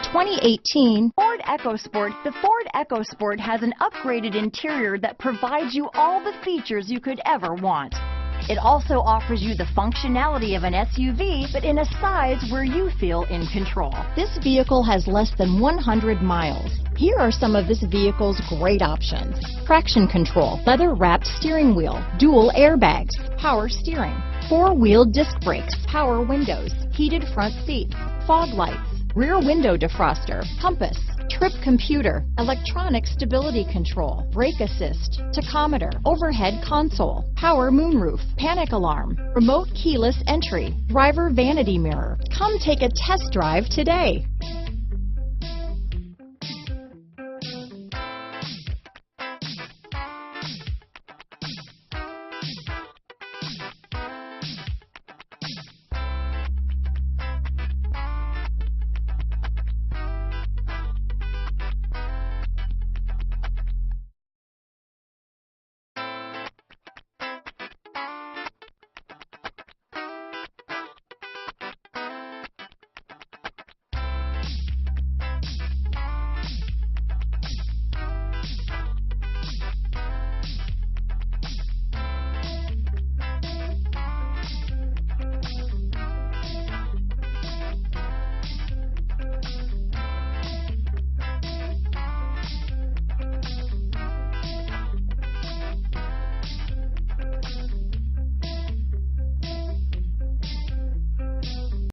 2018 Ford EcoSport. The Ford EcoSport has an upgraded interior that provides you all the features you could ever want. It also offers you the functionality of an SUV, but in a size where you feel in control. This vehicle has less than 100 miles. Here are some of this vehicle's great options: traction control, leather-wrapped steering wheel, dual airbags, power steering, four-wheel disc brakes, power windows, heated front seat, fog lights, rear window defroster, compass, trip computer, electronic stability control, brake assist, tachometer, overhead console, power moonroof, panic alarm, remote keyless entry, driver vanity mirror. Come take a test drive today.